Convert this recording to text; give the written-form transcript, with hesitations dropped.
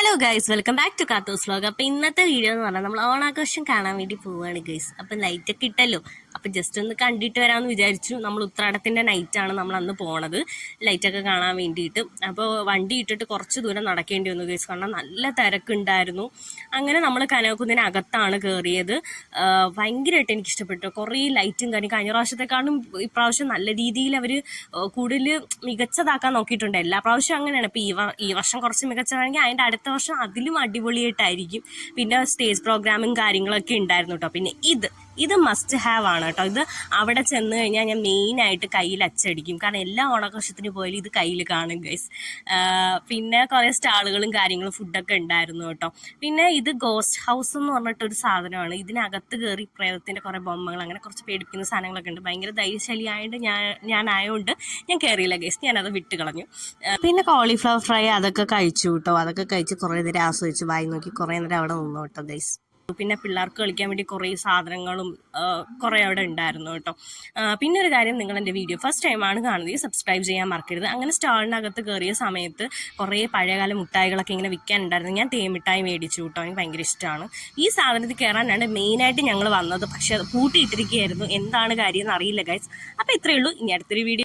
Hello guys, welcome back to കാത്തോസ് vlog. അപ്പോൾ ഇന്നത്തെ വീഡിയോ എന്ന് പറഞ്ഞാൽ നമ്മൾ ഓണാഘോഷം കാണാൻ വേണ്ടി പോവുകയാണ് ഗൈസ്. അപ്പം ലൈറ്റൊക്കെ ഇട്ടല്ലോ, അപ്പം ജസ്റ്റ് ഒന്ന് കണ്ടിട്ട് വരാമെന്ന് വിചാരിച്ചു. നമ്മൾ ഉത്രാടത്തിൻ്റെ നൈറ്റാണ് നമ്മൾ അന്ന് പോണത് ലൈറ്റൊക്കെ കാണാൻ വേണ്ടിയിട്ട്. അപ്പോൾ വണ്ടി ഇട്ടിട്ട് കുറച്ച് ദൂരം നടക്കേണ്ടി വന്നു ഗൈസ്, കാരണം നല്ല തിരക്കുണ്ടായിരുന്നു. അങ്ങനെ നമ്മൾ കനകക്കുന്നിനകത്താണ് കയറിയത്. ഭയങ്കരമായിട്ട് എനിക്ക് ഇഷ്ടപ്പെട്ടു. കുറേ ലൈറ്റും കാര്യം കഴിഞ്ഞ പ്രാവശ്യത്തെക്കാളും ഇപ്രാവശ്യം നല്ല രീതിയിൽ അവർ കൂടുതൽ മികച്ചതാക്കാൻ നോക്കിയിട്ടുണ്ട്. എല്ലാ പ്രാവശ്യവും അങ്ങനെയാണ്. ഇപ്പോൾ ഈ വർഷം കുറച്ച് മികച്ചതാണെങ്കിൽ അതിൻ്റെ അടുത്ത വർഷം അതിലും അടിപൊളിയായിട്ടായിരിക്കും. പിന്നെ സ്റ്റേജ് പ്രോഗ്രാമും കാര്യങ്ങളൊക്കെ ഉണ്ടായിരുന്നു കേട്ടോ. പിന്നെ ഇത് മസ്റ്റ് ഹാവ് ആണ് കേട്ടോ. ഇത് അവിടെ ചെന്ന് കഴിഞ്ഞാൽ ഞാൻ മെയിനായിട്ട് കയ്യിൽ അച്ചടിക്കും, കാരണം എല്ലാ ഓണാഘോഷത്തിന് പോയാലും ഇത് കയ്യിൽ കാണും ഗൈസ്. പിന്നെ കുറേ സ്റ്റാളുകളും കാര്യങ്ങളും ഫുഡൊക്കെ ഉണ്ടായിരുന്നു കേട്ടോ. പിന്നെ ഇത് ഗോസ്റ്റ് ഹൗസ് എന്ന് പറഞ്ഞിട്ടൊരു സാധനമാണ്. ഇതിനകത്ത് കയറി പ്രേതത്തിൻ്റെ കുറേ ബൊമ്മകൾ അങ്ങനെ കുറച്ച് പേടിപ്പിക്കുന്ന സാധനങ്ങളൊക്കെ ഉണ്ട്. ഭയങ്കര ധൈര്യശാലിയായതുകൊണ്ട് ഞാനായതുകൊണ്ട് ഞാൻ കയറിയില്ല ഗൈസ്, ഞാനത് വിട്ട് കളഞ്ഞു. പിന്നെ കോളിഫ്ലവർ ഫ്രൈ അതൊക്കെ കഴിച്ചു കേട്ടോ. അതൊക്കെ കഴിച്ച് കുറേ നേരം ആസ്വദിച്ച് വായി നോക്കി കുറേ നേരം അവിടെ നിന്നു കേട്ടോ ഗൈസ്. പിന്നെ പിള്ളേർക്ക് കളിക്കാൻ വേണ്ടി കുറേ സാധനങ്ങളും കുറേ അവിടെ ഉണ്ടായിരുന്നു കേട്ടോ. പിന്നെ ഒരു കാര്യം, നിങ്ങൾ എൻ്റെ വീഡിയോ ഫസ്റ്റ് ടൈമാണ് കാണുന്നത്, സബ്സ്ക്രൈബ് ചെയ്യാൻ മറക്കരുത്. അങ്ങനെ സ്റ്റാളിനകത്ത് കയറിയ സമയത്ത് കുറേ പഴയകാല മിഠായികളൊക്കെ ഇങ്ങനെ വിൽക്കാനുണ്ടായിരുന്നു. ഞാൻ തേമിഠായി മേടിച്ചു കേട്ടോ, എനിക്ക് ഭയങ്കര ഇഷ്ടമാണ്. ഈ സാധനത്തിൽ കയറാനാണ് മെയിനായിട്ട് ഞങ്ങൾ വന്നത്, പക്ഷെ അത് പൂട്ടിയിട്ടിരിക്കുകയായിരുന്നു. എന്താണ് കാര്യം എന്ന് അറിയില്ല ഗൈസ്. അപ്പോൾ ഇത്രയേ ഉള്ളൂ. ഇനി അടുത്തൊരു വീഡിയോ